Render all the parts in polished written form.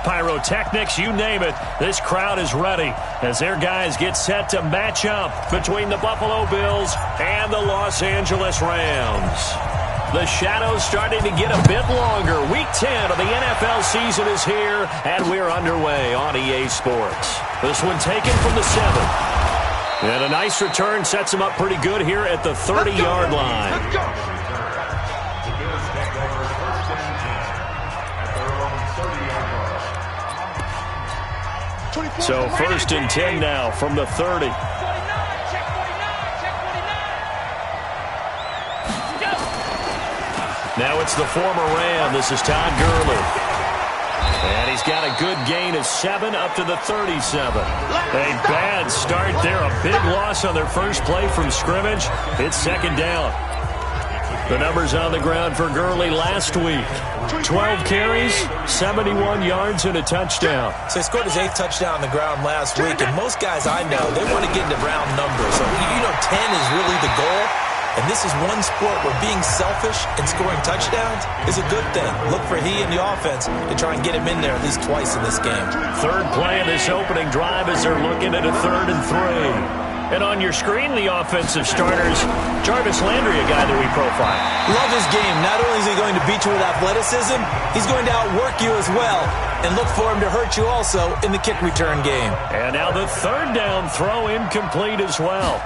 pyrotechnics, you name it. This crowd is ready as their guys get set to match up between the Buffalo Bills and the Los Angeles Rams. The shadow's starting to get a bit longer. Week 10 of the NFL season is here, and we're underway on EA Sports. This one taken from the 7. And a nice return sets him up pretty good here at the 30-yard line. Let's go. So 1st and 10 now from the 30. Now it's the former Ram. This is Todd Gurley. And he's got a good gain of 7 up to the 37. A bad start there. A big loss on their first play from scrimmage. It's 2nd down. The numbers on the ground for Gurley last week. 12 carries, 71 yards, and a touchdown. So he scored his 8th touchdown on the ground last week. And most guys I know, they want to get into round numbers. So, 10 is really the goal. And this is one sport where being selfish and scoring touchdowns is a good thing. Look for he and the offense to try and get him in there at least twice in this game. 3rd play of this opening drive as they're looking at a 3rd and 3. And on your screen, the offensive starters, Jarvis Landry, a guy that we profile. Love his game. Not only is he going to beat you with athleticism, he's going to outwork you as well. And look for him to hurt you also in the kick return game. And now the 3rd down throw incomplete as well.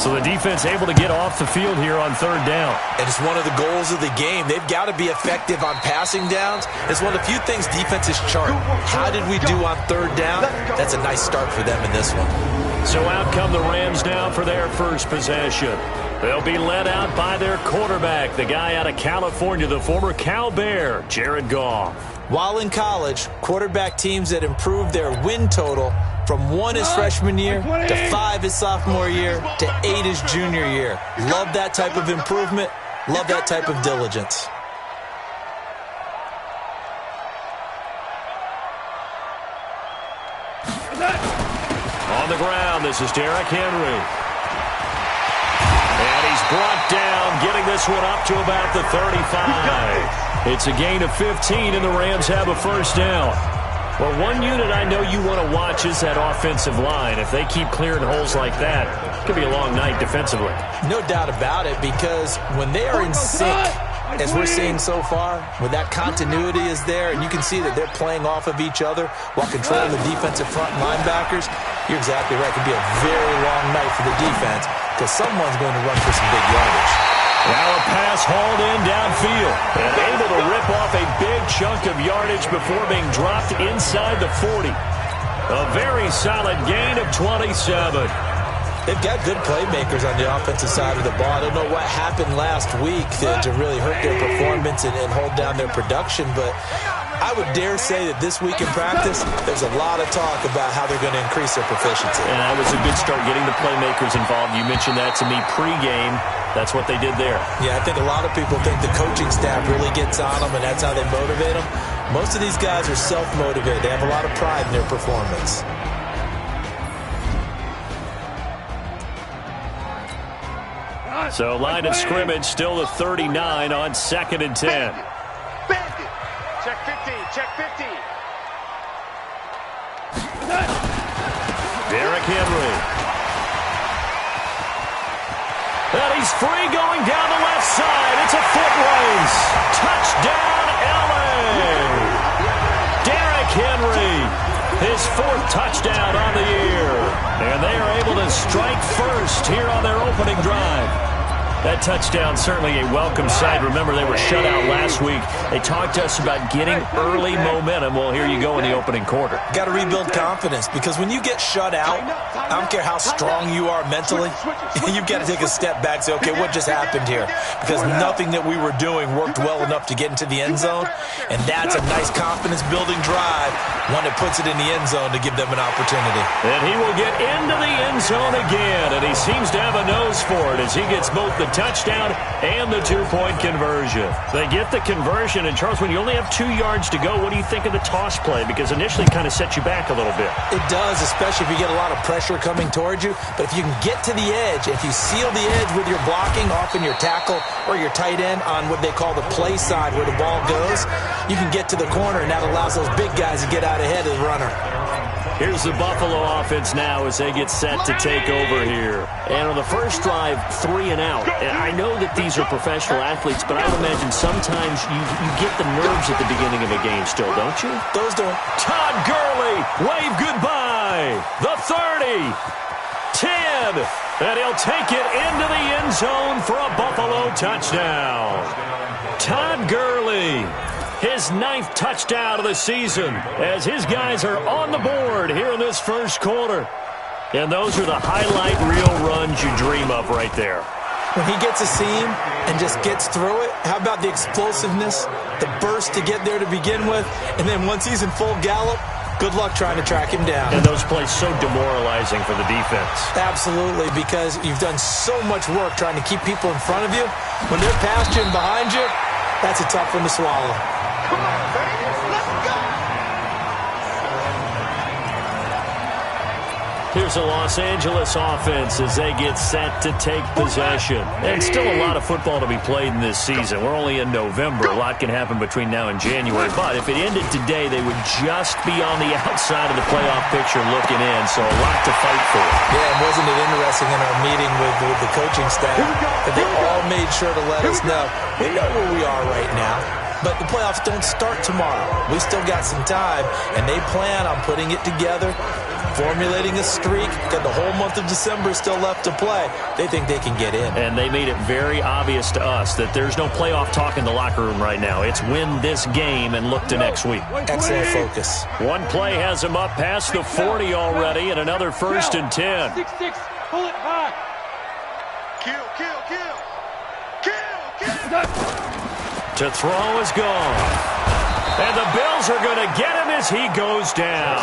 So the defense able to get off the field here on 3rd down. And it's one of the goals of the game. They've got to be effective on passing downs. It's one of the few things defenses chart. How did we do on 3rd down? That's a nice start for them in this one. So out come the Rams now for their first possession. They'll be led out by their quarterback, the guy out of California, the former Cal Bear, Jared Goff. While in college, quarterback teams that improved their win total from 1 his freshman year to 5 his sophomore year to 8 his junior year. Love that type of improvement. Love that type of diligence. On the ground, this is Derrick Henry. And he's brought down, getting this one up to about the 35. It's a gain of 15, and the Rams have a 1st down. Well, one unit I know you want to watch is that offensive line. If they keep clearing holes like that, it could be a long night defensively. No doubt about it, because when they are in sync, as we're seeing so far, when that continuity is there, and you can see that they're playing off of each other while controlling the defensive front linebackers, you're exactly right. It could be a very long night for the defense because someone's going to run for some big yardage. Now a pass hauled in downfield and able to rip off a big chunk of yardage before being dropped inside the 40. A very solid gain of 27. They've got good playmakers on the offensive side of the ball. I don't know what happened last week to really hurt their performance and hold down their production, but I would dare say that this week in practice, there's a lot of talk about how they're going to increase their proficiency. And that was a good start, getting the playmakers involved. You mentioned that to me pregame. That's what they did there. Yeah, I think a lot of people think the coaching staff really gets on them, and that's how they motivate them. Most of these guys are self-motivated. They have a lot of pride in their performance. So line of scrimmage still the 39 on 2nd and 10. Bandit. Check 50. Check 50. Derrick Henry. And he's free going down the left side. It's a foot race. Touchdown, LA. Derrick Henry. His 4th touchdown on the year. And they are able to strike first here on their opening drive. That touchdown certainly a welcome sight. Remember, they were shut out last week. They talked to us about getting early momentum. Well, here you go in the opening quarter. Got to rebuild confidence, because when you get shut out, I don't care how strong you are mentally, you've got to take a step back and say, okay, what just happened here? Because nothing that we were doing worked well enough to get into the end zone, and that's a nice confidence-building drive, one that puts it in the end zone to give them an opportunity. And he will get into the end zone again, and he seems to have a nose for it as he gets both the touchdown and the 2-point conversion. They get the conversion, and Charles, when you only have 2 yards to go, what do you think of the toss play? Because initially it kind of set you back a little bit. It does, especially if you get a lot of pressure coming towards you. But if you can get to the edge, if you seal the edge with your blocking, often your tackle or your tight end on what they call the play side where the ball goes, you can get to the corner, and that allows those big guys to get out ahead of the runner. Here's the Buffalo offense now as they get set to take over here. And on the first drive, 3 and out. And I know that these are professional athletes, but I would imagine sometimes you get the nerves at the beginning of a game still, don't you? Those don't. Todd Gurley, wave goodbye. The 30, 10, and he'll take it into the end zone for a Buffalo touchdown. Todd Gurley, his 9th touchdown of the season as his guys are on the board here in this first quarter. And those are the highlight reel runs you dream of right there. When he gets a seam and just gets through it, how about the explosiveness, the burst to get there to begin with, and then once he's in full gallop, good luck trying to track him down. And those plays so demoralizing for the defense. Absolutely, because you've done so much work trying to keep people in front of you. When they're past you and behind you, that's a tough one to swallow. Come on, baby. Let's go. Here's the Los Angeles offense as they get set to take possession. And still a lot of football to be played in this season. We're only in November. A lot can happen between now and January. But if it ended today, they would just be on the outside of the playoff picture looking in. So a lot to fight for. Yeah, and wasn't it interesting in our meeting with the coaching staff that they all made sure to let us know, we know where we are right now. But the playoffs don't start tomorrow. We still got some time, and they plan on putting it together, formulating a streak. Got the whole month of December still left to play. They think they can get in. And they made it very obvious to us that there's no playoff talk in the locker room right now. It's win this game and look to next week. Excellent focus. One play has them up past the 40 already, and another 1st and 10. 6-6. Pull it high. Kill. To throw is gone. And the Bills are going to get him as he goes down.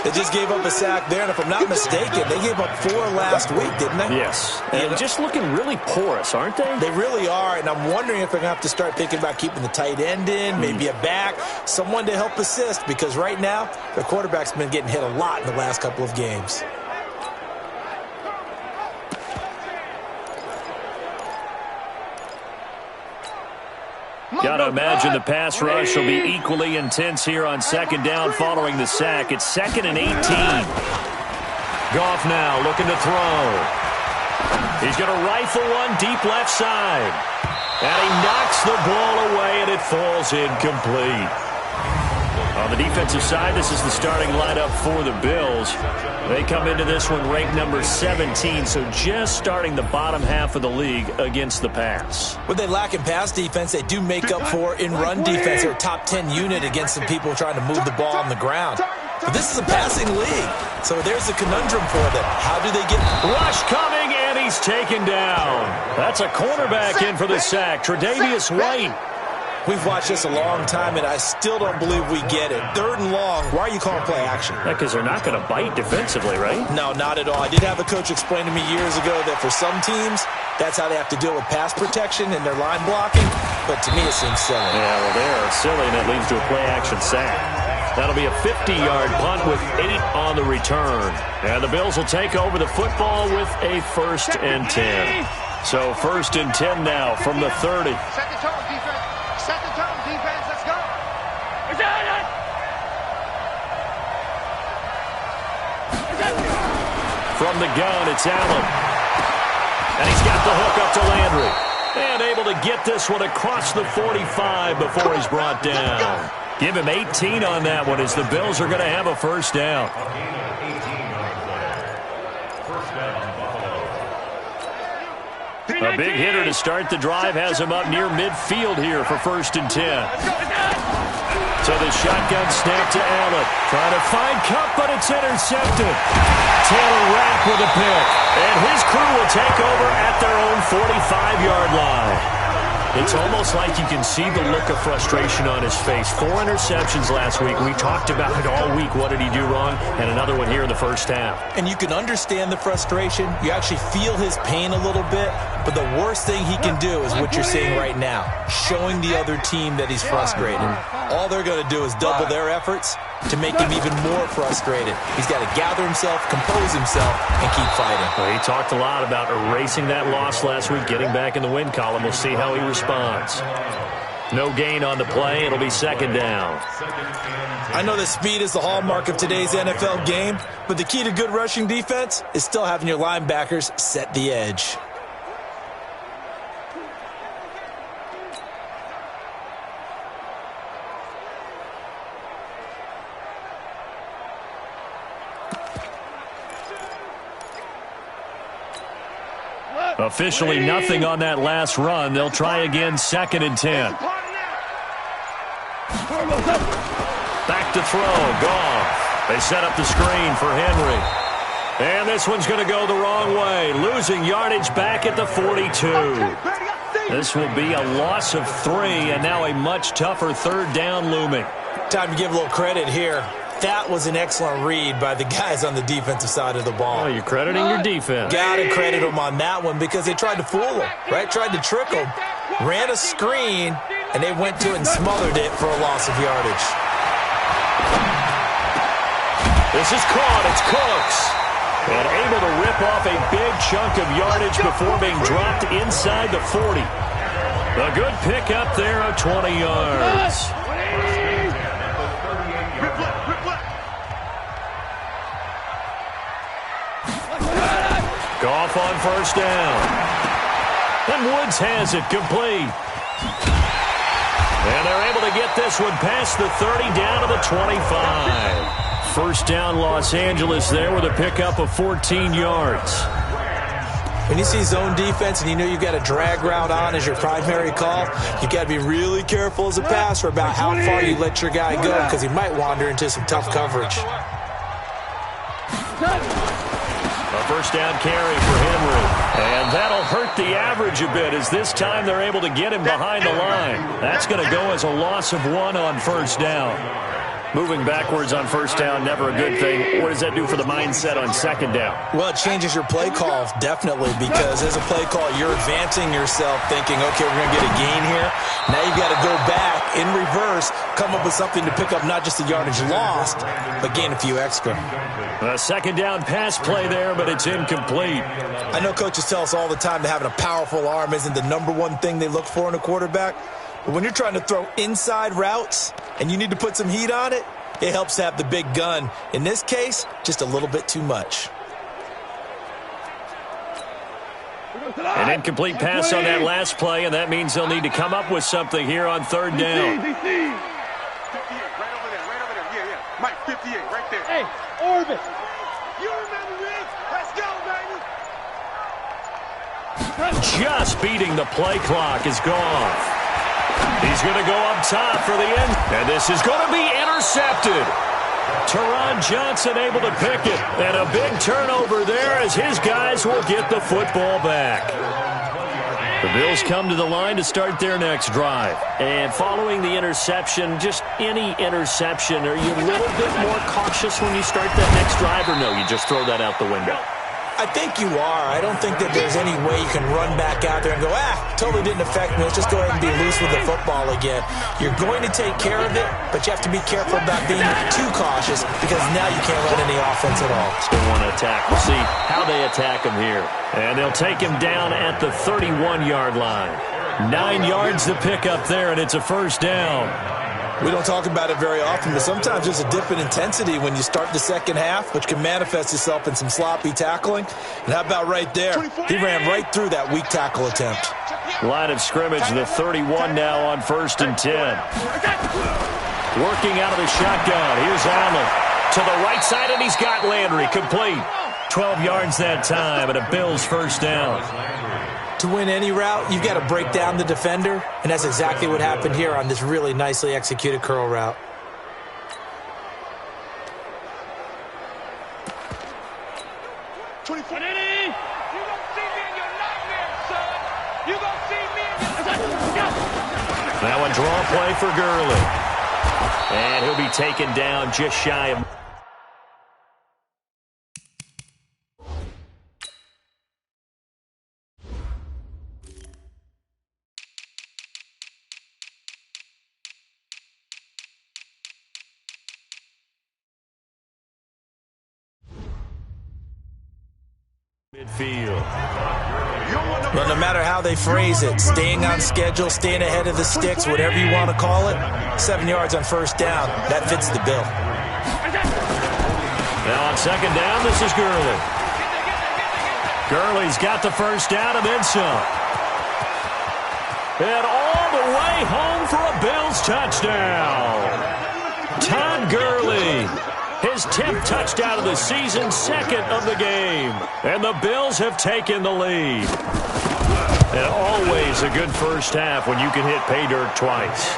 They just gave up a sack there, and if I'm not mistaken, they gave up 4 last week, didn't they? Yes. And just looking really porous, aren't they? They really are, and I'm wondering if they're going to have to start thinking about keeping the tight end in, maybe a back, someone to help assist, because right now, their quarterback's been getting hit a lot in the last couple of games. Got to imagine the pass rush will be equally intense here on 2nd down following the sack. It's 2nd and 18. Goff now looking to throw. He's going to rifle one deep left side. And he knocks the ball away, and it falls incomplete. On the defensive side, this is the starting lineup for the Bills. They come into this one ranked number 17, so just starting the bottom half of the league against the pass. What they lack in pass defense, they do make up for in run defense. They're a top 10 unit against some people trying to move the ball on the ground. But this is a passing league, so there's a conundrum for them. How do they get... Rush coming, and he's taken down. That's a cornerback in for the sack, Tre'Davious White. We've watched this a long time, and I still don't believe we get it. 3rd and long. Why are you calling play action? Because they're not going to bite defensively, right? No, not at all. I did have a coach explain to me years ago that for some teams, that's how they have to deal with pass protection and their line blocking. But to me, it seems silly. Yeah, well, they are silly, and it leads to a play-action sack. That'll be a 50-yard punt with 8 on the return. And the Bills will take over the football with a 1st and 10. So 1st and 10 now from the 30. Set the tone, defense. Set the tone, defense. Let's go. From the gun, it's Allen. And he's got the hook up to Landry. And able to get this one across the 45 before he's brought down. Give him 18 on that one as the Bills are going to have a 1st down. A big hitter to start the drive has him up near midfield here for 1st and 10. So the shotgun snap to Allen. Trying to find Kupp, but it's intercepted. Taylor Rapp with a pick. And his crew will take over at their own 45-yard line. It's almost like you can see the look of frustration on his face. 4 interceptions last week. We talked about it all week. What did he do wrong? And another one here in the first half. And you can understand the frustration. You actually feel his pain a little bit. But the worst thing he can do is what you're seeing right now, showing the other team that he's frustrated. All they're going to do is double their efforts to make him even more frustrated. He's got to gather himself, compose himself, and keep fighting. Well, he talked a lot about erasing that loss last week, getting back in the win column. We'll see how he responds. No gain on the play. It'll be second down. I know that speed is the hallmark of today's NFL game, but the key to good rushing defense is still having your linebackers set the edge. Officially nothing on that last run. They'll try again, 2nd and 10. Back to throw. Goff. They set up the screen for Henry. And this one's going to go the wrong way. Losing yardage back at the 42. This will be a loss of 3, and now a much tougher 3rd down looming. Time to give a little credit here. That was an excellent read by the guys on the defensive side of the ball. Oh, you're crediting your defense. Got to credit them on that one because they tried to fool him, right? Tried to trick him. Ran a screen, and they went to it and smothered it for a loss of yardage. This is caught. It's Cooks. And able to rip off a big chunk of yardage before being dropped inside the 40. A good pickup there of 20 yards. Goff on first down. And Woods has it complete. And they're able to get this one past the 30 down to the 25. First down Los Angeles there with a pickup of 14 yards. When you see zone defense and you know you've got a drag route on as your primary call, you've got to be really careful as a passer about how far you let your guy go because he might wander into some tough coverage. A first down carry for Henry. And that'll hurt the average a bit as this time they're able to get him behind the line. That's going to go as a loss of 1 on first down. Moving backwards on first down, never a good thing. What does that do for the mindset on second down? Well, it changes your play call, definitely, because as a play call, you're advancing yourself thinking, okay, we're going to get a gain here. Now you've got to go back in reverse, come up with something to pick up not just the yardage lost, but gain a few extra. A second down pass play there, but it's incomplete. I know coaches tell us all the time that having a powerful arm isn't the number one thing they look for in a quarterback. But when you're trying to throw inside routes and you need to put some heat on it, it helps to have the big gun. In this case, just a little bit too much. An incomplete pass on that last play, and that means they'll need to come up with something here on third down. 58, right over there. Yeah. Mike, 58, right there. Hey, Orbit. You remember this? Let's go, baby. Just beating the play clock is gone. He's going to go up top for the end. And this is going to be intercepted. Teron Johnson able to pick it. And a big turnover there as his guys will get the football back. The Bills come to the line to start their next drive. And following the interception, just any interception, are you a little bit more cautious when you start that next drive, or no, you just throw that out the window? I think you are. I don't think that there's any way you can run back out there and go, totally didn't affect me. Let's just go ahead and be loose with the football again. You're going to take care of it, but you have to be careful about being too cautious because now you can't run any offense at all. Still want to attack. We'll see how they attack him here. And they'll take him down at the 31-yard line. 9 yards to pick up there, and it's a first down. We don't talk about it very often, but sometimes there's a dip in intensity when you start the second half, which can manifest itself in some sloppy tackling. And how about right there? He ran right through that weak tackle attempt. Line of scrimmage, the 31 now on 1st and 10. Working out of the shotgun. Here's Allen to the right side, and he's got Landry complete. 12 yards that time, and a Bills first down. To win any route, you've got to break down the defender, and that's exactly what happened here on this really nicely executed curl route. You gonna see me in your nightmare, son. You gonna see me in your Now a draw play for Gurley. And he'll be taken down just shy of... midfield. Well, no matter how they phrase it, staying on schedule, staying ahead of the sticks, whatever you want to call it, 7 yards on first down, that fits the bill. Now on second down, this is Gurley. Gurley's got the first down and then some. And all the way home for a Bills touchdown. Todd Gurley. His 10th touchdown of the season, second of the game. And the Bills have taken the lead. And always a good first half when you can hit pay dirt twice.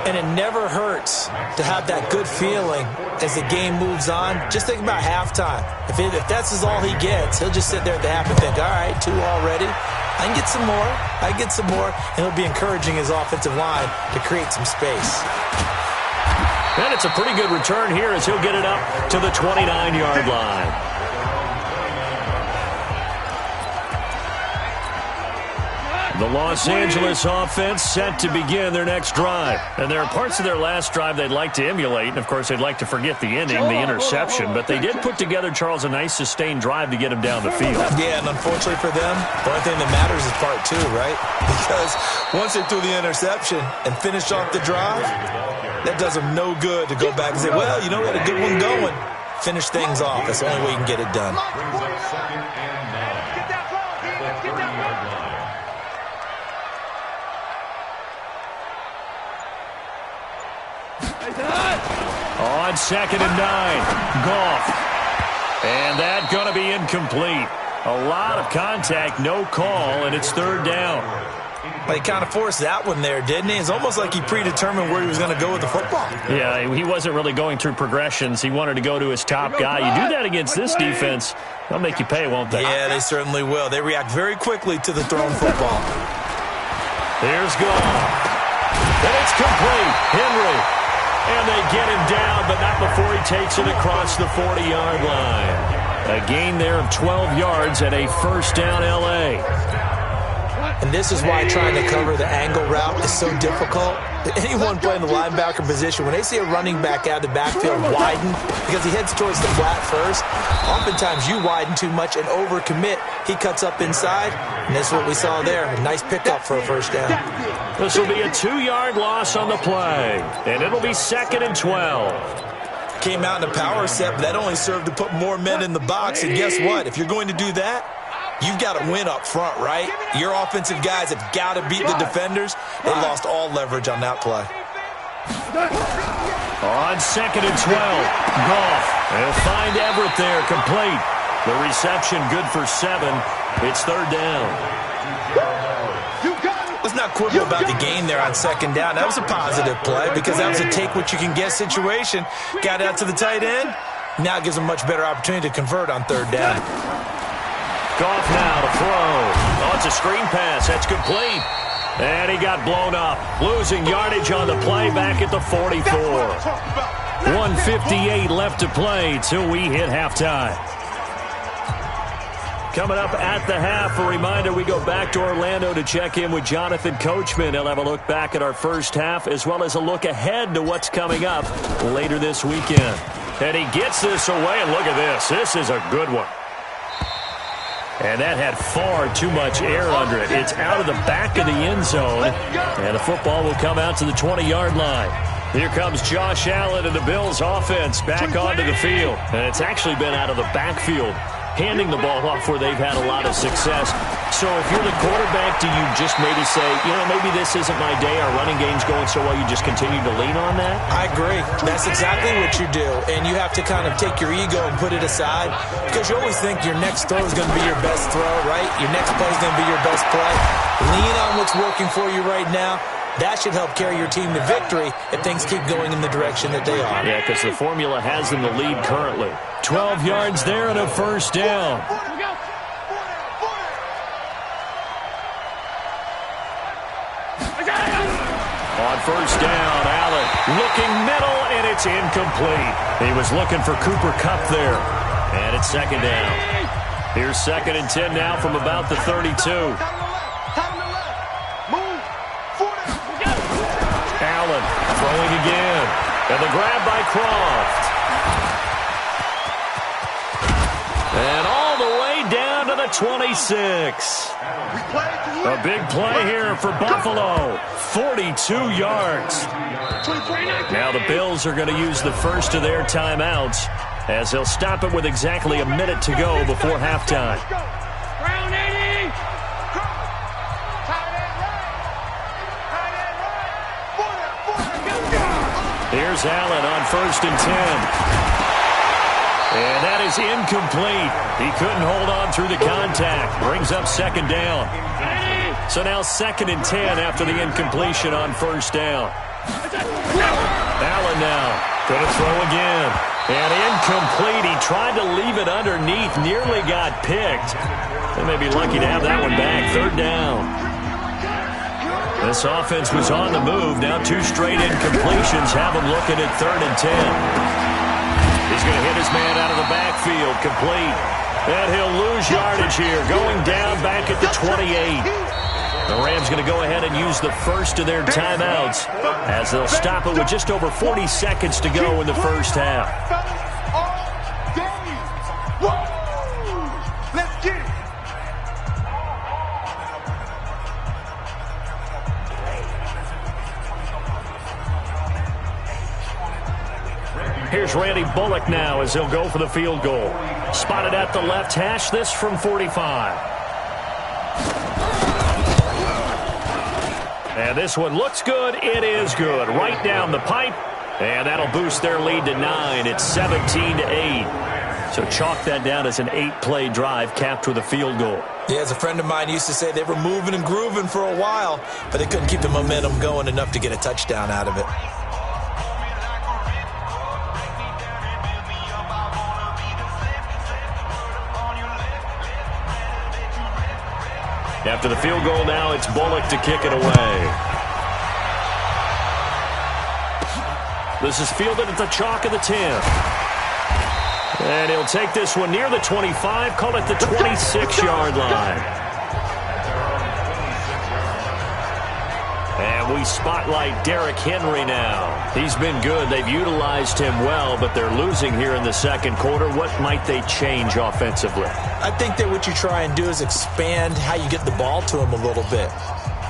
And it never hurts to have that good feeling as the game moves on. Just think about halftime. If that's all he gets, he'll just sit there at the half and think, all right, 2 already. I can get some more. I can get some more. And he'll be encouraging his offensive line to create some space. And it's a pretty good return here as he'll get it up to the 29-yard line. The Los Angeles offense set to begin their next drive. And there are parts of their last drive they'd like to emulate. And, of course, they'd like to forget the ending, the interception. But they did put together, Charles, a nice sustained drive to get him down the field. Yeah, and unfortunately for them, the only thing that matters is part 2, right? Because once they threw the interception and finished off the drive, that does them no good to go back and say, well, you know, we had a good one going. Finish things off. That's the only way you can get it done. On second and 9, Goff. And that going to be incomplete. A lot of contact, no call, and it's third down. But he kind of forced that one there, didn't he? It's almost like he predetermined where he was going to go with the football. Yeah, he wasn't really going through progressions. He wanted to go to his top guy. You do that against this defense, they'll make you pay, won't they? Yeah, they certainly will. They react very quickly to the thrown football. Here's Goff. And it's complete. Henry. And they get him down, but not before he takes it across the 40-yard line. A gain there of 12 yards and a first down L.A. And this is why trying to cover the angle route is so difficult. Anyone playing the linebacker position, when they see a running back out of the backfield widen, because he heads towards the flat first, oftentimes you widen too much and overcommit. He cuts up inside, and that's what we saw there. A nice pickup for a first down. This will be a 2-yard loss on the play, and it'll be second and 12. Came out in a power set, but that only served to put more men in the box. And guess what? If you're going to do that, you've got to win up front, right? Your offensive guys have got to beat the defenders. They lost all leverage on that play. On second and 12, Goff. They'll find Everett there, complete. The reception good for 7. It's third down. Let's not quibble about the gain there on second down. That was a positive play because that was a take-what-you-can-get situation. Got out to the tight end. Now it gives them a much better opportunity to convert on third down. Goff now to throw. Oh, it's a screen pass. That's complete. And he got blown up. Losing yardage on the play back at the 44. 1:58 left to play till we hit halftime. Coming up at the half, a reminder, we go back to Orlando to check in with Jonathan Coachman. He'll have a look back at our first half as well as a look ahead to what's coming up later this weekend. And he gets this away, and look at this. This is a good one. And that had far too much air under it. It's out of the back of the end zone, and the football will come out to the 20-yard line. Here comes Josh Allen and the Bills offense back onto the field. And it's actually been out of the backfield, handing the ball off where they've had a lot of success. So if you're the quarterback, do you just maybe say, you know, maybe this isn't my day, our running game's going so well, you just continue to lean on that? I agree. That's exactly what you do. And you have to kind of take your ego and put it aside because you always think your next throw is going to be your best throw, right? Your next play is going to be your best play. Lean on what's working for you right now. That should help carry your team to victory if things keep going in the direction that they are. Yeah, because the formula has them the lead currently. 12 yards there and a first down. first down. Allen looking middle, and it's incomplete. He was looking for Cooper Kupp there. And it's second down. Here's 2nd and 10 now from about the 32. Allen throwing again. And the grab by Croft. And all the way down to the 26. A big play here for Buffalo. 42 yards. Now the Bills are going to use the first of their timeouts as they'll stop it with exactly a minute to go before halftime. Here's Allen on 1st and 10. And that is incomplete. He couldn't hold on through the contact. Brings up 2nd down. So now 2nd and 10 after the incompletion on 1st down. Allen now going to throw again. And incomplete. He tried to leave it underneath. Nearly got picked. They may be lucky to have that one back. 3rd down. This offense was on the move. Now 2 straight incompletions have them looking at 3rd and 10. He's going to hit his man out of the backfield, complete. And he'll lose yardage here, going down back at the 28. The Rams going to go ahead and use the first of their timeouts as they'll stop it with just over 40 seconds to go in the first half. Let's get it. Here's Randy Bullock now as he'll go for the field goal. Spotted at the left hash, this from 45. And this one looks good. It is good. Right down the pipe. And that'll boost their lead to 9. It's 17-8. So chalk that down as an 8-play drive capped with a field goal. Yeah, as a friend of mine used to say, they were moving and grooving for a while, but they couldn't keep the momentum going enough to get a touchdown out of it. After the field goal now, it's Bullock to kick it away. This is fielded at the chalk of the 10. And he'll take this one near the 25, call it the 26-yard line. And we spotlight Derrick Henry now. He's been good. They've utilized him well, but they're losing here in the second quarter. What might they change offensively? I think that what you try and do is expand how you get the ball to him a little bit.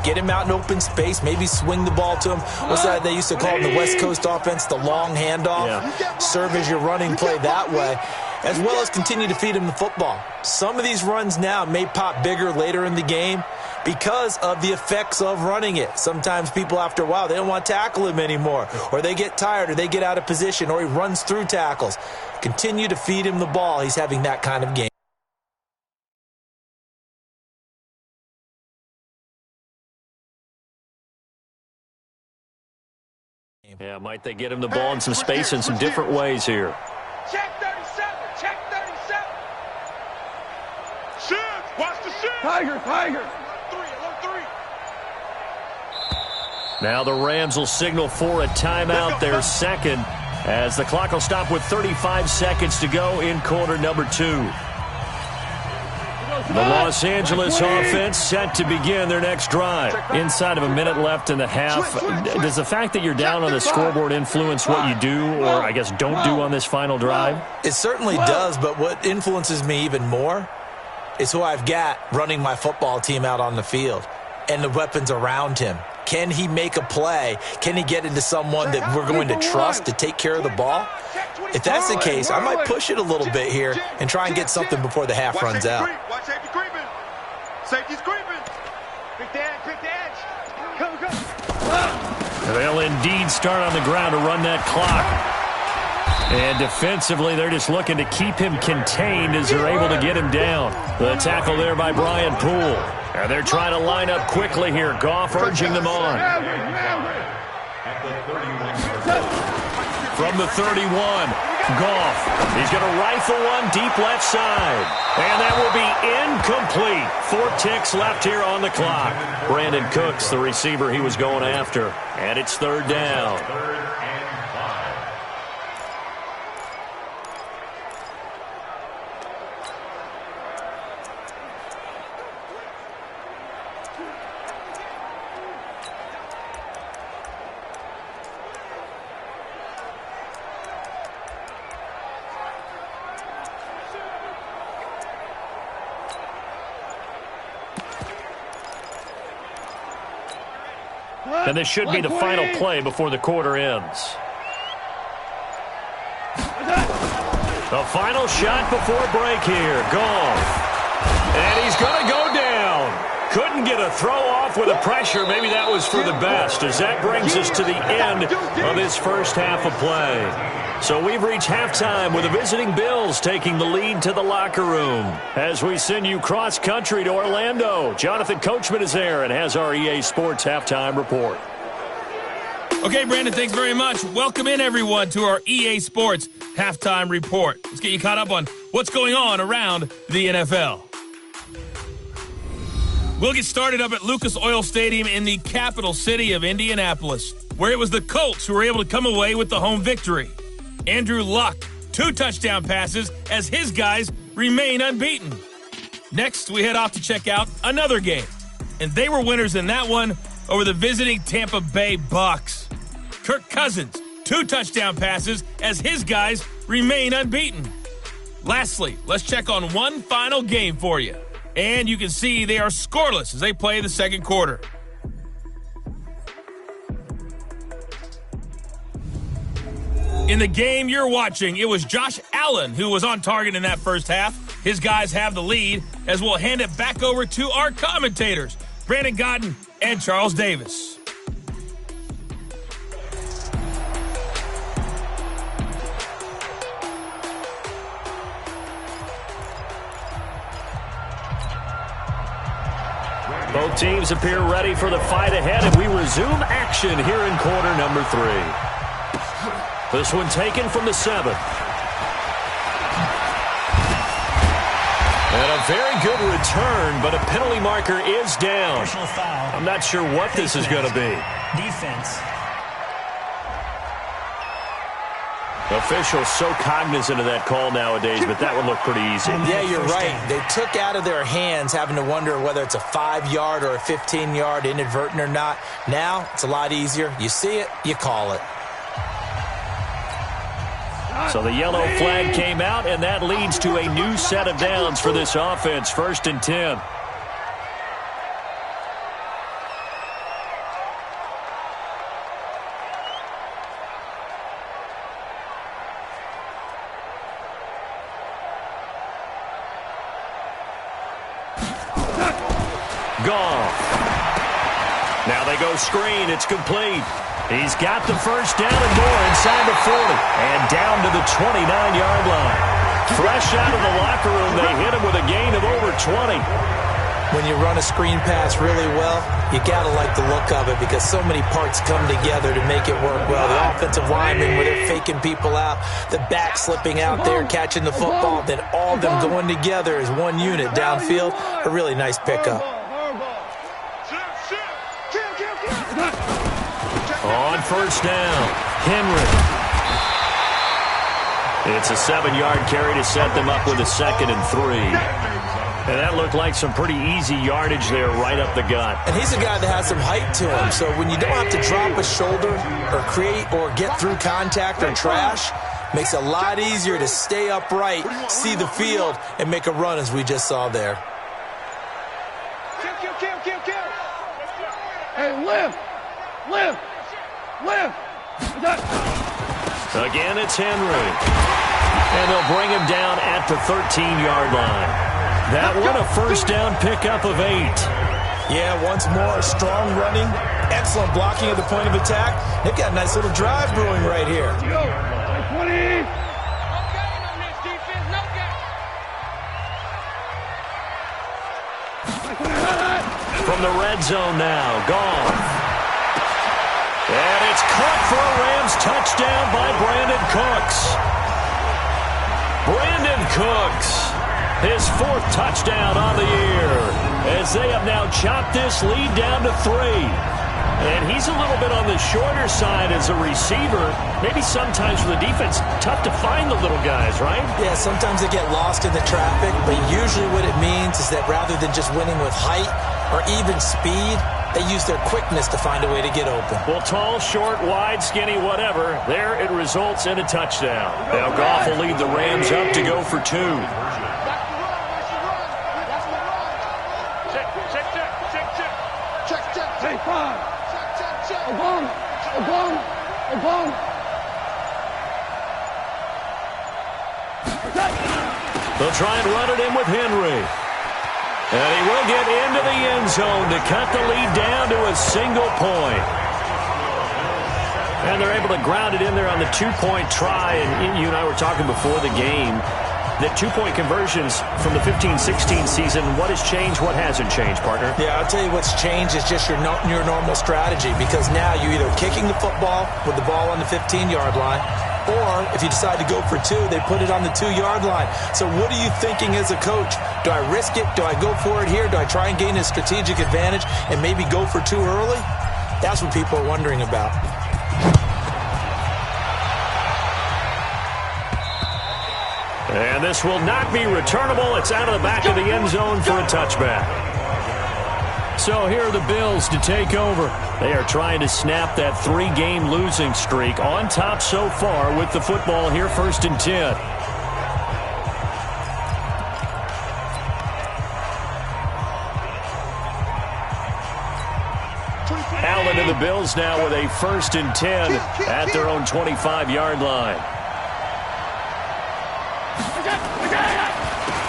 Get him out in open space, maybe swing the ball to him. What's that they used to call in the West Coast offense, the long handoff? Yeah. Serve as your running play that way, as well as continue to feed him the football. Some of these runs now may pop bigger later in the game because of the effects of running it. Sometimes people, after a while, they don't want to tackle him anymore, or they get tired, or they get out of position, or he runs through tackles. Continue to feed him the ball. He's having that kind of game. Yeah, might they get him the ball in some space in some different ways here. Check 37. Check 37. Shoot. Watch the shoot. Tiger. 3. Now the Rams will signal for a timeout, their second, as the clock will stop with 35 seconds to go in quarter number 2. The Los Angeles offense set to begin their next drive. Inside of a minute left in the half. Does the fact that you're down on the scoreboard influence what you do, or I guess don't do on this final drive? It certainly does, but what influences me even more is who I've got running my football team out on the field and the weapons around him. Can he make a play? Can he get into someone that we're going to trust to take care of the ball? If that's the case, I might push it a little bit here and try and get something before the half runs out. Watch safety creeping. Safety's creeping. Pick the edge. Go. They'll indeed start on the ground to run that clock. And defensively, they're just looking to keep him contained as they're able to get him down. The tackle there by Brian Poole. And they're trying to line up quickly here. Goff urging them on. From the 31, Goff, he's going to rifle one deep left side. And that will be incomplete. 4 ticks left here on the clock. Brandon Cooks, the receiver he was going after. And it's 3rd down. And this should be the final play before the quarter ends. The final shot before break here. Goff. And he's going to go down. Couldn't get a throw off with the pressure. Maybe that was for the best, as that brings us to the end of this first half of play. So we've reached halftime with the visiting Bills taking the lead to the locker room. As we send you cross-country to Orlando, Jonathan Coachman is there and has our EA Sports halftime report. Okay, Brandon, thanks very much. Welcome in, everyone, to our EA Sports halftime report. Let's get you caught up on what's going on around the NFL. We'll get started up at Lucas Oil Stadium in the capital city of Indianapolis, where it was the Colts who were able to come away with the home victory. Andrew Luck, 2 touchdown passes as his guys remain unbeaten. Next, we head off to check out another game, and they were winners in that one over the visiting Tampa Bay Bucs. Kirk Cousins, 2 touchdown passes as his guys remain unbeaten. Lastly, let's check on one final game for you. And you can see they are scoreless as they play the second quarter. In the game you're watching, it was Josh Allen who was on target in that first half. His guys have the lead as we'll hand it back over to our commentators, Brandon Godden and Charles Davis. Both teams appear ready for the fight ahead, and we resume action here in quarter number 3. This one taken from the 7. And a very good return, but a penalty marker is down. I'm not sure what this is going to be. Defense. Officials so cognizant of that call nowadays, but that one looked pretty easy. Yeah, you're right. They took out of their hands having to wonder whether it's a 5-yard or a 15-yard, inadvertent or not. Now, it's a lot easier. You see it, you call it. So the yellow flag came out, and that leads to a new set of downs for this offense. 1st and 10. Goff. Now they go screen. It's complete. He's got the first down and more inside the 40 and down to the 29-yard line. Fresh out of the locker room, they hit him with a gain of over 20. When you run a screen pass really well, you got to like the look of it because so many parts come together to make it work well. The offensive linemen, where they're faking people out, the back slipping out there, catching the football, then all of them going together as one unit downfield. A really nice pickup. On first down, Henry. It's a 7-yard carry to set them up with a 2nd and 3. And that looked like some pretty easy yardage there right up the gut. And he's a guy that has some height to him, so when you don't have to drop a shoulder or create or get through contact or trash, makes it a lot easier to stay upright, see the field, and make a run as we just saw there. Kill. Hey, lift. Again, it's Henry. And they'll bring him down at the 13-yard line. That one a first down pickup of 8. Yeah, once more, strong running, excellent blocking at the point of attack. They've got a nice little drive brewing right here. From the red zone now, Goff. And it's caught for a Rams touchdown by Brandon Cooks. Cooks. His 4th touchdown on the year, as they have now chopped this lead down to 3. And he's a little bit on the shorter side as a receiver. Maybe sometimes for the defense, tough to find the little guys, right? Yeah, sometimes they get lost in the traffic, but usually what it means is that rather than just winning with height or even speed, they use their quickness to find a way to get open. Well, tall, short, wide, skinny, whatever, there it results in a touchdown. Now Goff will lead the Rams up to go for 2. They'll try and run it in with Henry. And he will get into the end zone to cut the lead down to a single point. And they're able to ground it in there on the 2-point try. And you and I were talking before the game that 2-point conversions from the 15-16 season, what has changed, what hasn't changed, partner? Yeah, I'll tell you what's changed is just your normal strategy, because now you're either kicking the football with the ball on the 15-yard line, or if you decide to go for 2, they put it on the 2-yard line. So what are you thinking as a coach? Do I risk it? Do I go for it here? Do I try and gain a strategic advantage and maybe go for 2 early? That's what people are wondering about. And this will not be returnable. It's out of the back of the end zone for a touchback. So here are the Bills to take over. They are trying to snap that 3-game losing streak, on top so far with the football here, 1st and 10. Allen and the Bills now with a 1st and 10 at their own 25-yard line.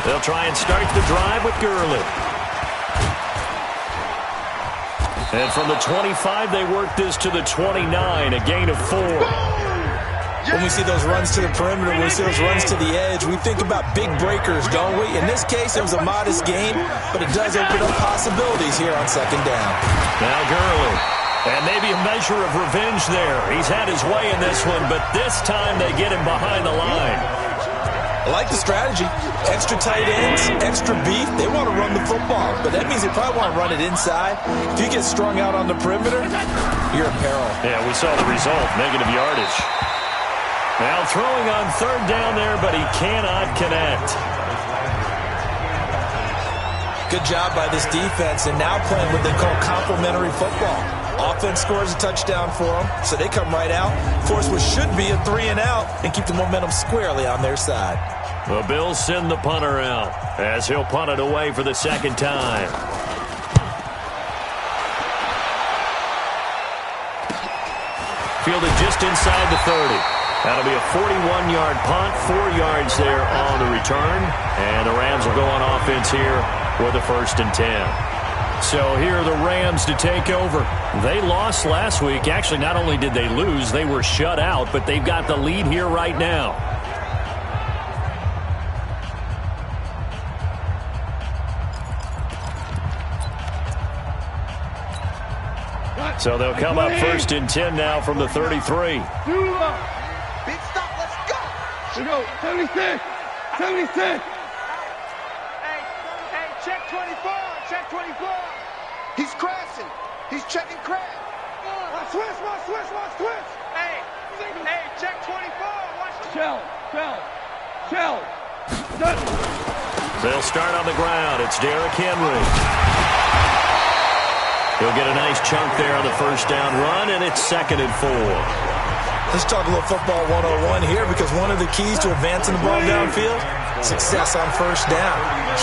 They'll try and start the drive with Gurley. And from the 25, they work this to the 29, a gain of 4. When we see those runs to the perimeter, when we see those runs to the edge, we think about big breakers, don't we? In this case, it was a modest gain, but it does open up possibilities here on 2nd down. Now Gurley. And maybe a measure of revenge there. He's had his way in this one, but this time they get him behind the line. I like the strategy. Extra tight ends, extra beef. They want to run the football, but that means they probably want to run it inside. If you get strung out on the perimeter, you're in peril. Yeah, we saw the result, negative yardage. Now throwing on 3rd down there, but he cannot connect. Good job by this defense, and now playing what they call complementary football. Offense scores a touchdown for them, so they come right out, force what should be a 3-and-out, and keep the momentum squarely on their side. The Bills send the punter out as he'll punt it away for the 2nd time. Fielded just inside the 30. That'll be a 41-yard punt, 4 yards there on the return, and the Rams will go on offense here with a 1st and 10. So here are the Rams to take over. They lost last week. Actually, not only did they lose, they were shut out, but they've got the lead here right now. So they'll come up 1st and 10 now from the 33. Big stop, let's go! Here we go, 76, 76. Hey, check 24, check 24. He's crashing. He's checking crash. Watch switch. Hey, check 24. Watch the shell. They'll start on the ground. It's Derrick Henry. He'll get a nice chunk there on the 1st down run, and it's 2nd and 4. Let's talk a little football 101 here, because one of the keys to advancing the ball downfield, success on 1st down.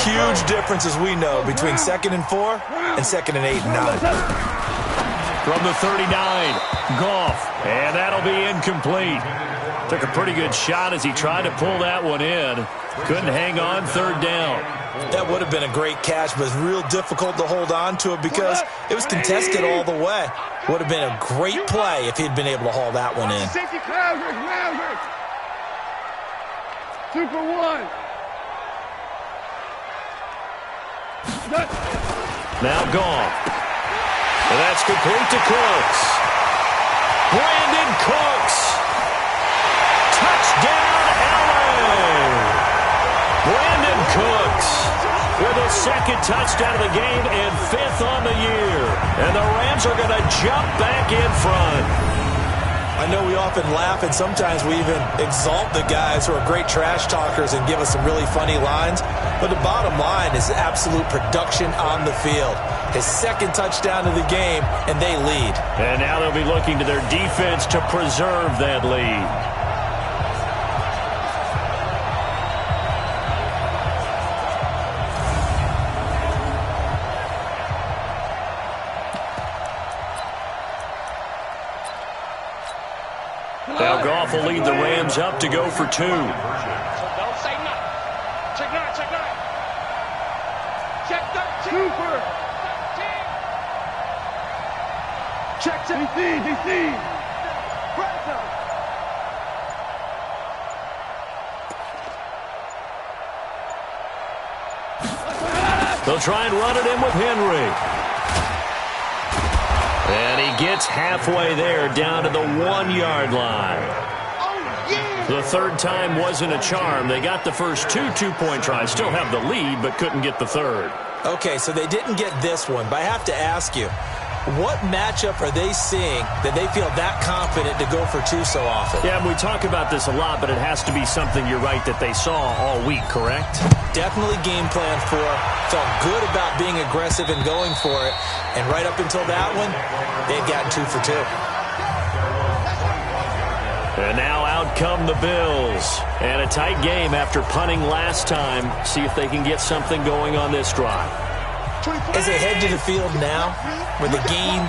Huge difference, as we know, between 2nd and 4 and 2nd and 8 and 9. From the 39, Goff, and that'll be incomplete. Took a pretty good shot as he tried to pull that one in. Couldn't hang on 3rd down. That would have been a great catch, but it's real difficult to hold on to it because it was contested all the way. Would have been a great play if he'd been able to haul that one in. Super 1. Now Goff. And that's complete to Cooks. Brandon Cooks. Touchdown, LA. second touchdown of the game and 5th on the year. And the Rams are going to jump back in front. I know we often laugh, and sometimes we even exalt the guys who are great trash talkers and give us some really funny lines. But the bottom line is absolute production on the field. His second touchdown of the game, and they lead. And now they'll be looking to their defense to preserve that lead. Now Goff will lead the Rams up to go for 2. Don't say nothing. Check 9, check 9. Check 13. Super. 13. Check 17. DC. Pressure. They'll try and run it in with Henry. And he gets halfway there, down to the 1-yard line. Oh, yeah. The third time wasn't a charm. They got the first 2 two-point tries, still have the lead, but couldn't get the third. Okay, so they didn't get this one, but I have to ask you, what matchup are they seeing that they feel that confident to go for 2 so often? Yeah, we talk about this a lot, but it has to be something, you're right, that they saw all week, correct? Definitely game plan for, felt good about being aggressive and going for it, and right up until that one, they'd gotten 2 for 2. And now out come the Bills. And a tight game after punting last time. See if they can get something going on this drive. As they head to the field now, with the game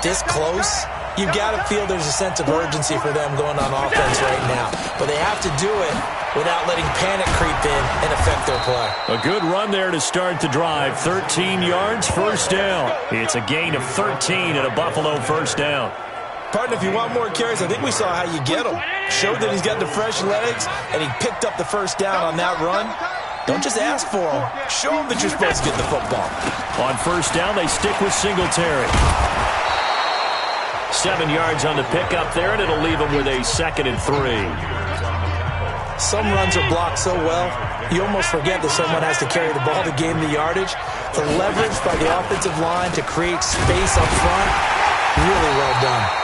this close, you've got to feel there's a sense of urgency for them going on offense right now. But they have to do it without letting panic creep in and affect their play. A good run there to start the drive. 13 yards, first down. It's a gain of 13 and a Buffalo first down. Partner, if you want more carries, I think we saw how you get them. Showed that he's got the fresh legs, and he picked up the first down on that run. Don't just ask for them. Show them that you're supposed to get the football. On first down, they stick with Singletary. 7 yards on the pickup there, and it'll leave them with a 2nd and 3. Some runs are blocked so well, you almost forget that someone has to carry the ball to gain the yardage. The leverage by the offensive line to create space up front, really well done.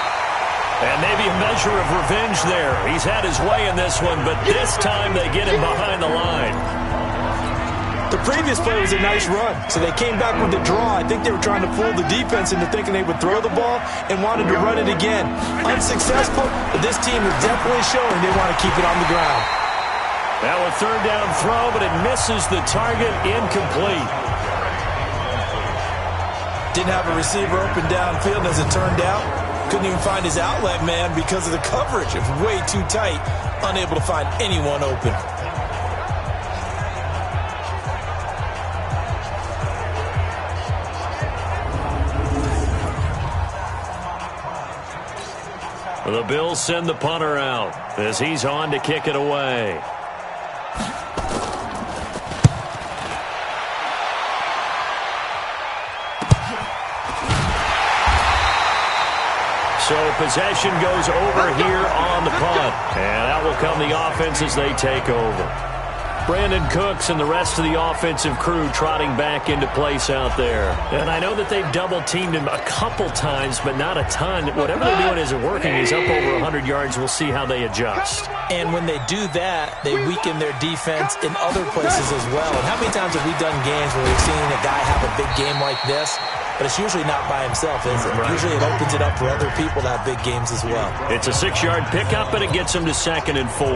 And maybe a measure of revenge there. He's had his way in this one, but this time they get him behind the line. The previous play was a nice run, so they came back with the draw. I think they were trying to fool the defense into thinking they would throw the ball and wanted to run it again. Unsuccessful, but this team is definitely showing they want to keep it on the ground. Now a third down throw, but it misses the target, incomplete. Didn't have a receiver open downfield as it turned out. Couldn't even find his outlet man because of the coverage. It was way too tight, unable to find anyone open. The Bills send the punter out as he's on to kick it away. So possession goes over here on the punt. And out will come the offense as they take over. Brandon Cooks and the rest of the offensive crew trotting back into place out there. And I know that they've double-teamed him a couple times, but not a ton. Whatever they're doing isn't working. He's up over 100 yards. We'll see how they adjust. And when they do that, they weaken their defense in other places as well. And how many times have we done games where we've seen a guy have a big game like this? But it's usually not by himself, is it? Right. Usually it opens it up for other people to have big games as well. It's a 6-yard pickup, and it gets him to 2nd and 4.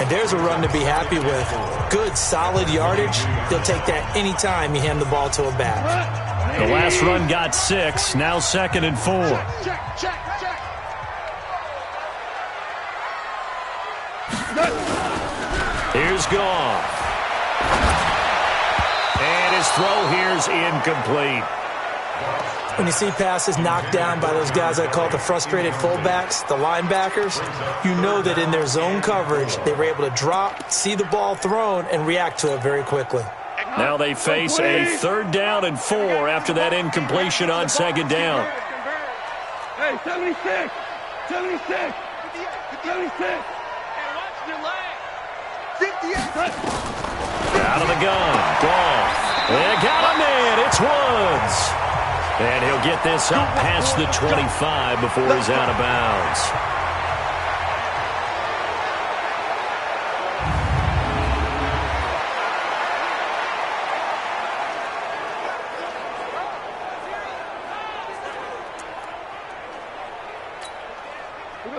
And there's a run to be happy with. Good, solid yardage. He'll take that anytime you hand the ball to a back. The last run got 6, now 2nd and 4. Check. Here's Goff. And his throw here's incomplete. When you see passes knocked down by those guys I call the frustrated fullbacks, the linebackers, you know that in their zone coverage, they were able to drop, see the ball thrown, and react to it very quickly. Now they face a 3rd down and 4 after that incompletion on 2nd down. Hey, 76. And watch the leg. 50. Out of the gun. Goff. They got him in. It's Woods. And he'll get this up past the 25 before he's out of bounds.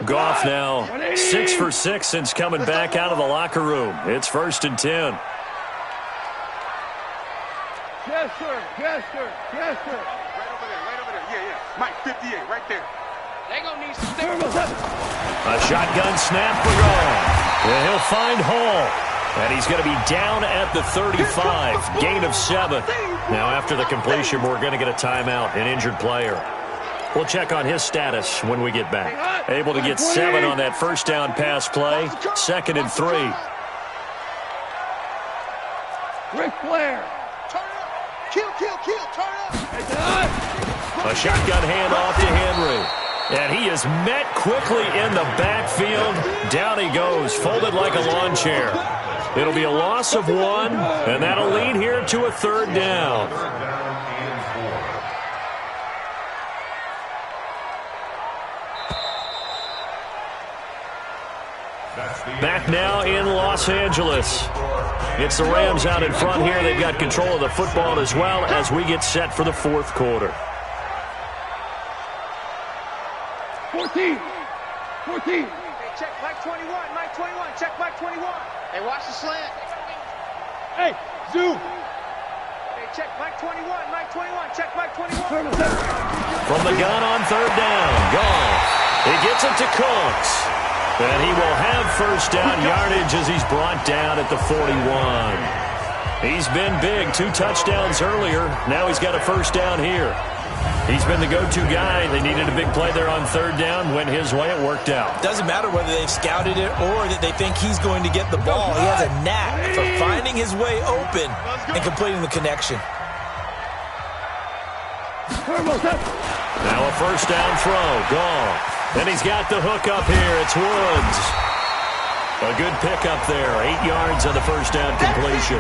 Goff now 6 for 6 since coming back out of the locker room. It's 1st and 10. Yes, sir. Yes, sir. Yes, sir. Right over there. Right over there. Yeah, yeah. Mike, 58, right there. They gonna need some stimulus. A shotgun snap for Goff. And he'll find Hall. And he's going to be down at the 35. Gain of 7. Now, after the completion, we're going to get a timeout, an injured player. We'll check on his status when we get back. Able to get 7 on that first down pass play. 2nd and 3. Ric Flair. Turn up. Kill, kill, kill. Turn up. A shotgun handoff to Henry. And he is met quickly in the backfield. Down he goes, folded like a lawn chair. It'll be a loss of 1, and that'll lead here to a 3rd down. Back now in Los Angeles. It's the Rams out in front here. They've got control of the football as well as we get set for the 4th quarter. 14. 14. Hey, check Mike 21. Mike 21. Check Mike 21. Hey, watch the slant. Hey, zoom. Hey, check Mike 21. Mike 21. Check Mike 21. From the gun on 3rd down. Goff. He gets it to Cooks. And he will have first down yardage as he's brought down at the 41. He's been big. 2 touchdowns earlier. Now he's got a first down here. He's been the go-to guy. They needed a big play there on 3rd down. Went his way. It worked out. Doesn't matter whether they've scouted it or that they think he's going to get the ball. He has a knack for finding his way open and completing the connection. Now a first down throw. Goff. And he's got the hook up here. It's Woods. A good pickup there. 8 yards on the first down completion.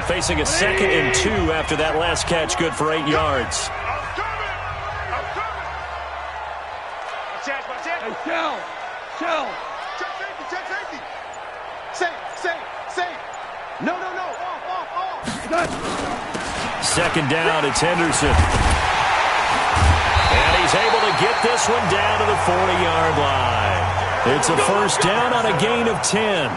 Facing a 2nd and 2 after that last catch. Good for 8 yards. Hey, shell. Check safety. Safe. No. Off. 2nd down, it's Henderson. And he's able to get this one down to the 40-yard line. It's a first down on a gain of 10.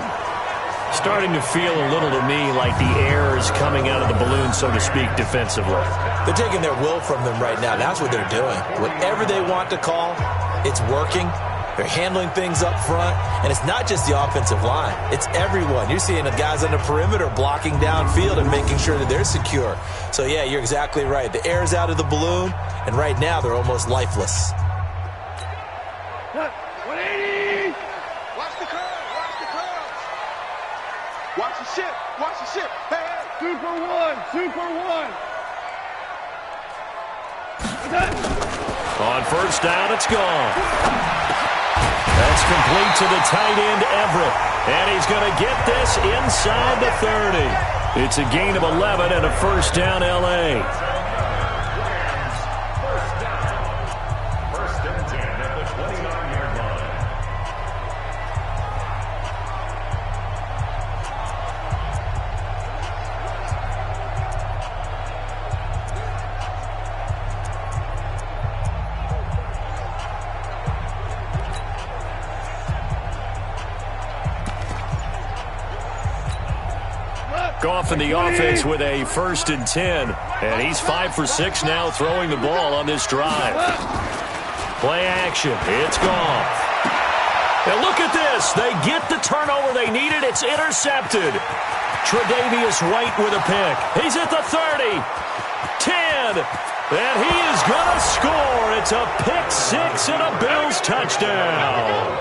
Starting to feel a little to me like the air is coming out of the balloon, so to speak, defensively. They're taking their will from them right now. That's what they're doing. Whatever they want to call, it's working. They're handling things up front, and it's not just the offensive line. It's everyone. You're seeing the guys on the perimeter blocking downfield and making sure that they're secure. So, yeah, you're exactly right. The air's out of the balloon, and right now they're almost lifeless. 180! Watch the curve. Watch the ship. Hey. Super one. On first down, it's gone. That's complete to the tight end, Everett. And he's going to get this inside the 30. It's a gain of 11 and a first down, L.A. First and 10 at the 29-yard line. Goff in the offense with a 1st and 10. And he's 5 for 6 now throwing the ball on this drive. Play action. It's Goff. And look at this. They get the turnover they needed. It's intercepted. Tre'Davious White with a pick. He's at the 30. 10. And he is going to score. It's a pick 6 and a Bills touchdown.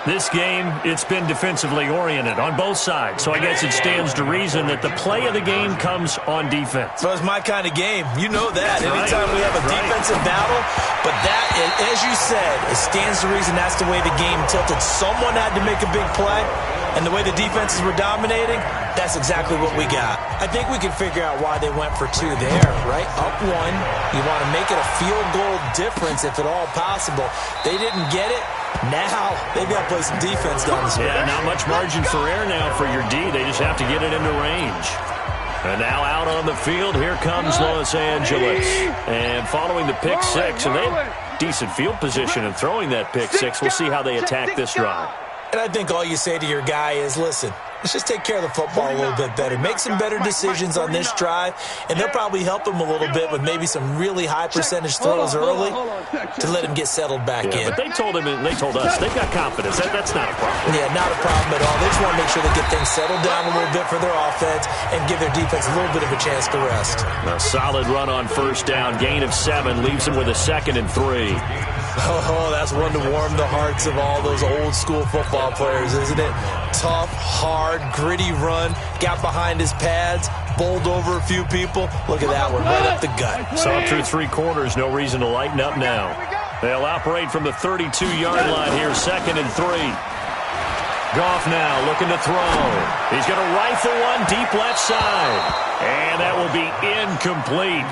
This game, it's been defensively oriented on both sides, so I guess it stands to reason that the play of the game comes on defense. Well, it's my kind of game. You know that. Anytime we have a defensive battle, but that, as you said, it stands to reason that's the way the game tilted. Someone had to make a big play, and the way the defenses were dominating, that's exactly what we got. I think we can figure out why they went for 2 there, right? Up 1. You want to make it a field goal difference if at all possible. They didn't get it. Now they've got to play some defense down the stretch. Yeah, not much margin for error now for your D. They just have to get it into range. And now out on the field, here comes Los Angeles. And following the pick 6, and they have decent field position in throwing that pick 6. We'll see how they attack this drive. And I think all you say to your guy is, listen, let's just take care of the football a little bit better. Make some better decisions on this drive, and they'll probably help him a little bit with maybe some really high percentage throws early to let him get settled back in. But they told him, and they told us, they've got confidence. That's not a problem. Yeah, not a problem at all. They just want to make sure they get things settled down a little bit for their offense and give their defense a little bit of a chance to rest. A solid run on first down. Gain of 7 leaves them with a 2nd and 3. Oh, that's one to warm the hearts of all those old school football players, isn't it? Tough, hard, gritty run, got behind his pads, bowled over a few people. Look at that one, right up the gut. Saw it through 3 quarters, no reason to lighten up now. They'll operate from the 32-yard line here, 2nd and 3. Goff now looking to throw. He's going to rifle one deep left side. And that will be incomplete.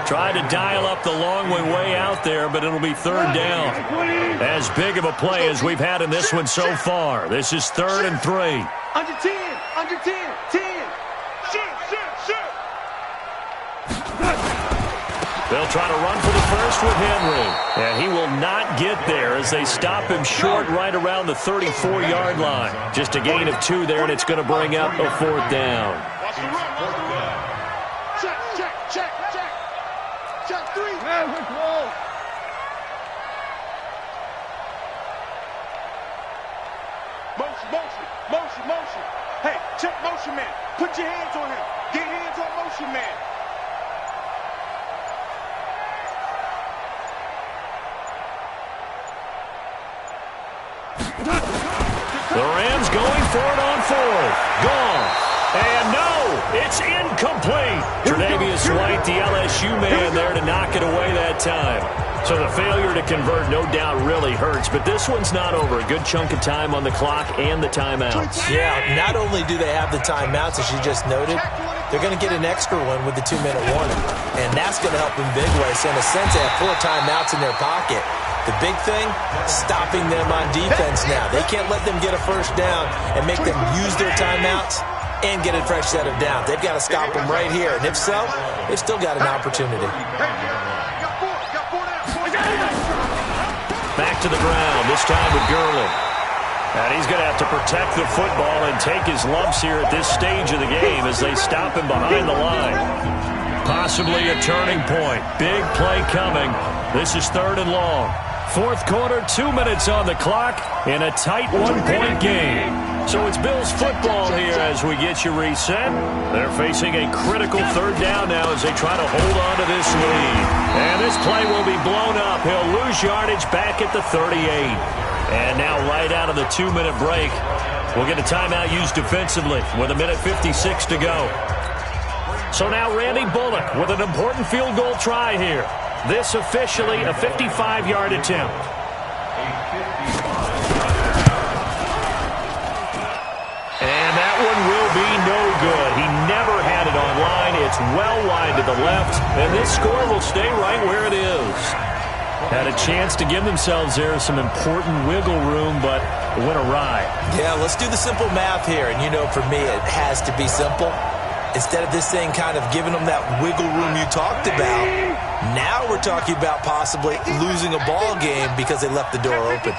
Tried to dial up the long way out there, but it'll be 3rd down. As big of a play as we've had in this one so far. This is 3rd and 3. Under 10, under 10, 10. Shoot. They'll try to run for the first with Henry. And he will not get there as they stop him short right around the 34-yard line. Just a gain of 2 there, and it's going to bring up a 4th down. Check 3. Motion. Hey, check motion man. Put your hands on him. Get hands on motion man. The Rams going for it on 4th. Gone. And no, it's incomplete. Tre'Davious White, the LSU man there to knock it away that time. So the failure to convert no doubt really hurts, but this one's not over. A good chunk of time on the clock and the timeouts. Yeah, not only do they have the timeouts, as you just noted, they're going to get an extra one with the 2-minute warning. And that's going to help in big ways. So in a sense, they have 4 timeouts in their pocket. The big thing, stopping them on defense now. They can't let them get a first down and make them use their timeouts and get a fresh set of downs. They've got to stop them right here. And if so, they've still got an opportunity. Back to the ground, this time with Gurley. And he's going to have to protect the football and take his lumps here at this stage of the game as they stop him behind the line. Possibly a turning point. Big play coming. This is 3rd and long. 4th quarter, 2 minutes on the clock in a tight 1-point game. So it's Bills football here as we get you reset. They're facing a critical 3rd down now as they try to hold on to this lead. And this play will be blown up. He'll lose yardage back at the 38. And now right out of the 2-minute break, we'll get a timeout used defensively with 1:56 to go. So now Randy Bullock with an important field goal try here. This officially a 55-yard attempt. And that one will be no good. He never had it on line. It's well wide to the left, and this score will stay right where it is. Had a chance to give themselves there some important wiggle room, but it went awry. Yeah, let's do the simple math here. And you know, for me, it has to be simple. Instead of this thing kind of giving them that wiggle room you talked about, now we're talking about possibly losing a ball game because they left the door open.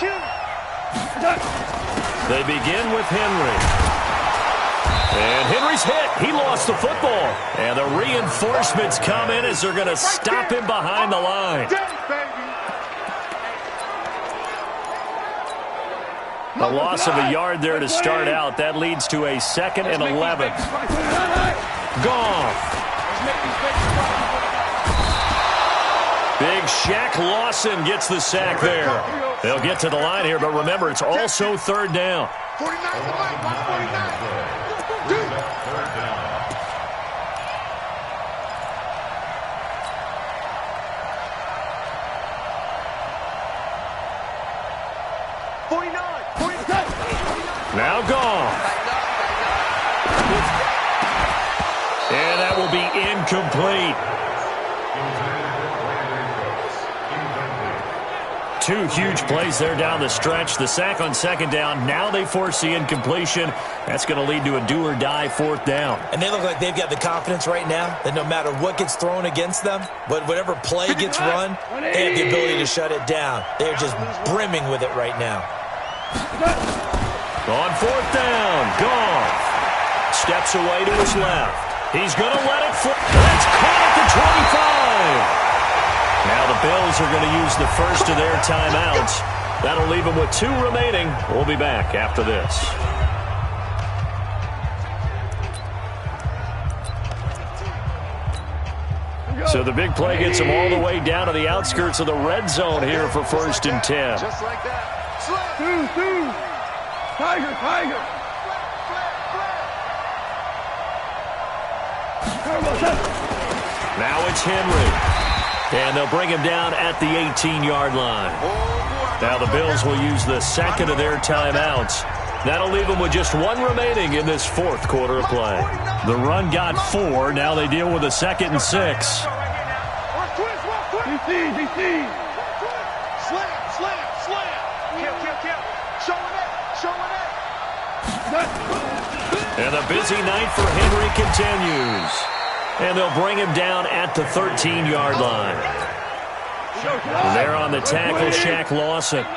They begin with Henry. And Henry's hit. He lost the football. And the reinforcements come in as they're going to stop him behind the line. A loss of a yard there to start out. That leads to a 2nd and 11. Goff. Big Shaq Lawson gets the sack there. They'll get to the line here, but remember, it's also third down. 49 to Mike, 149. Third down. 49, 47. Now gone. And that will be incomplete. Two huge plays there down the stretch. The sack on second down. Now they force the incompletion. That's going to lead to a do-or-die fourth down. And they look like they've got the confidence right now that no matter what gets thrown against them, whatever play gets run, they have the ability to shut it down. They're just brimming with it right now. On fourth down, Goff steps away to his left. He's going to let it fly. That's caught at the 25. Now the Bills are going to use the first of their timeouts. That'll leave them with 2 remaining. We'll be back after this. So the big play gets them all the way down to the outskirts of the red zone here for 1st and 10. Just like that. Slip. 2. Tiger. Now it's Henry. And they'll bring him down at the 18-yard line. Now the Bills will use the second of their timeouts. That'll leave them with just 1 remaining in this fourth quarter of play. The run got 4. Now they deal with a 2nd and 6. DC. Slam. Kill. Showing it. And the busy night for Henry continues. And they'll bring him down at the 13-yard line. There on the tackle, Shaq Lawson.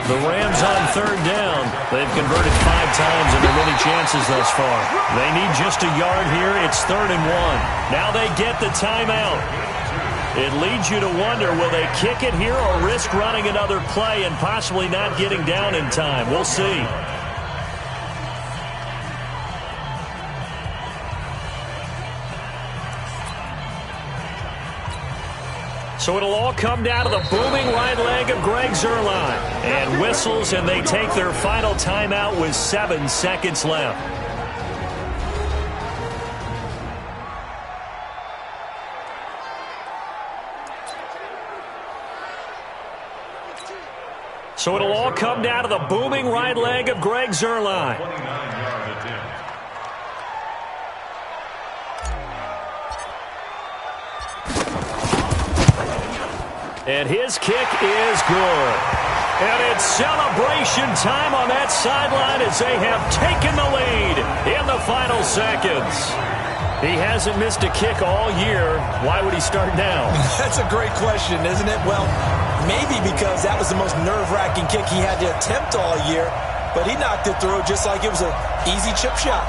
The Rams on third down. They've converted 5 times in their many chances thus far. They need just a yard here. It's 3rd and 1. Now they get the timeout. It leads you to wonder, will they kick it here or risk running another play and possibly not getting down in time? We'll see. So it'll all come down to the booming right leg of Greg Zuerlein. And whistles, and they take their final timeout with 7 seconds left. So it'll all come down to the booming right leg of Greg Zuerlein. 29-yard attempt. And his kick is good. And it's celebration time on that sideline as they have taken the lead in the final seconds. He hasn't missed a kick all year. Why would he start now? That's a great question, isn't it? Well, maybe because that was the most nerve-wracking kick he had to attempt all year, but he knocked it through just like it was an easy chip shot.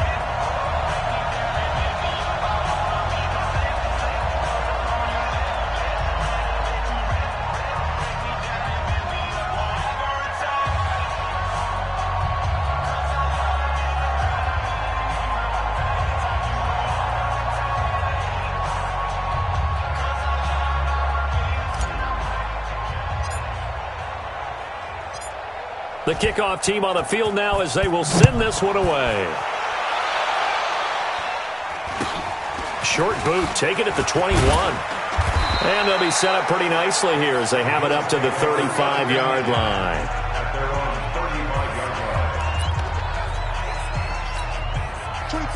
The kickoff team on the field now as they will send this one away. Short boot, take it at the 21. And they'll be set up pretty nicely here as they have it up to the 35-yard line. At their own 35-yard line.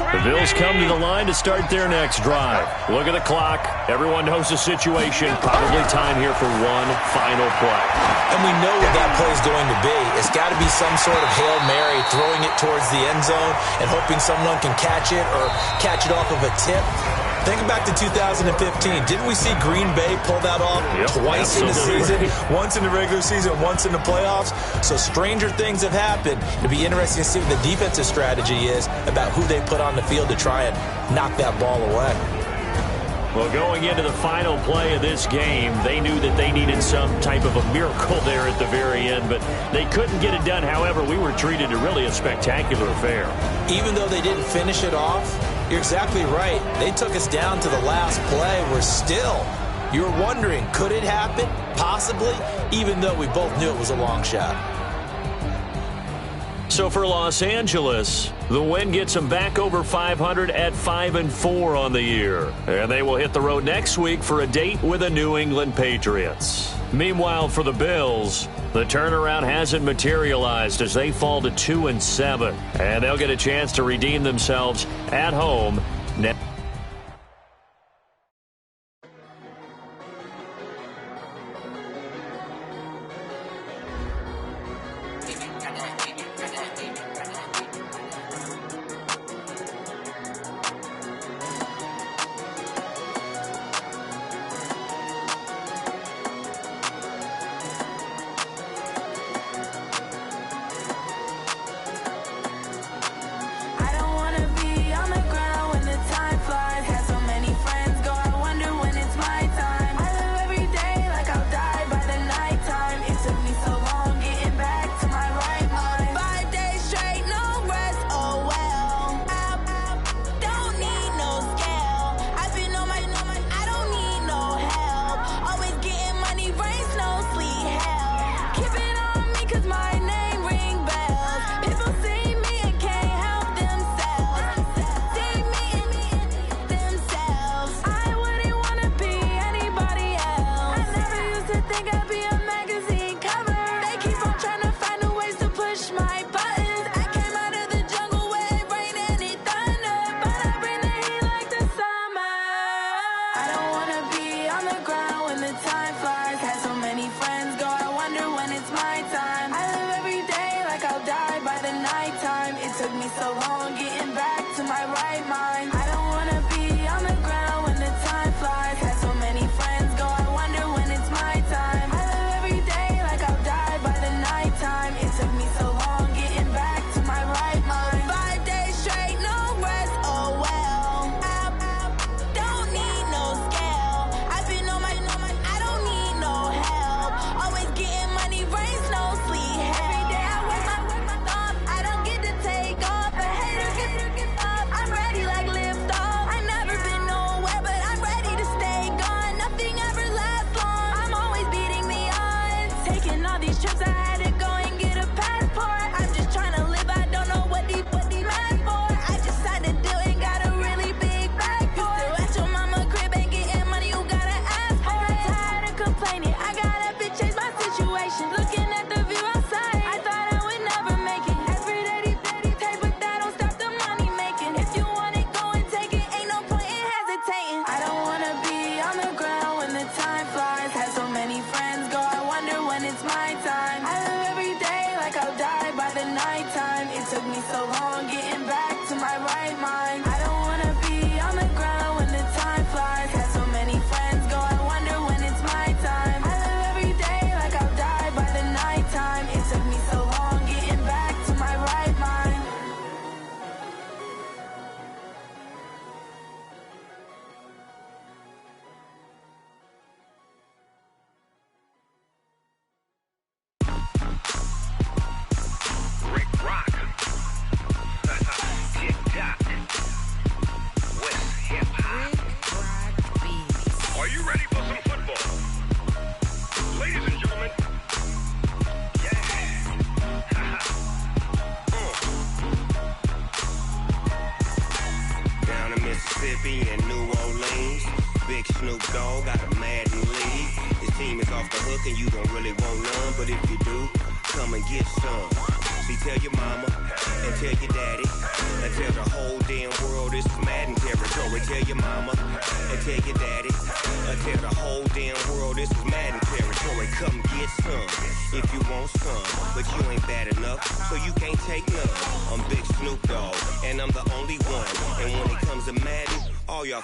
The Bills come to the line to start their next drive. Look at the clock. Everyone knows the situation. Probably time here for one final play. And we know what that play is going to be. It's got to be some sort of Hail Mary, throwing it towards the end zone and hoping someone can catch it or catch it off of a tip. Think back to 2015. Didn't we see Green Bay pull that off twice in the season? Once in the regular season, once in the playoffs. So stranger things have happened. It'll be interesting to see what the defensive strategy is about who they put on the field to try and knock that ball away. Well, going into the final play of this game, they knew that they needed some type of a miracle there at the very end, but they couldn't get it done. However, we were treated to really a spectacular affair. Even though they didn't finish it off, you're exactly right. They took us down to the last play. We're still You're wondering, could it happen? Possibly, even though we both knew it was a long shot. So for Los Angeles, the win gets them back over 500 at 5-4 on the year. And they will hit the road next week for a date with the New England Patriots. Meanwhile, for the Bills, the turnaround hasn't materialized as they fall to 2-7. And they'll get a chance to redeem themselves at home next.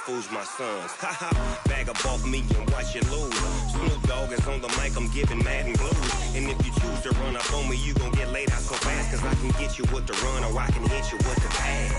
Fools my sons. Haha, bag up off me and watch you lose. Snoop Dogg is on the mic, I'm giving Madden blues. And if you choose to run up on me, you gon' get laid out so fast. Cause I can get you with the run or I can hit you with the pass.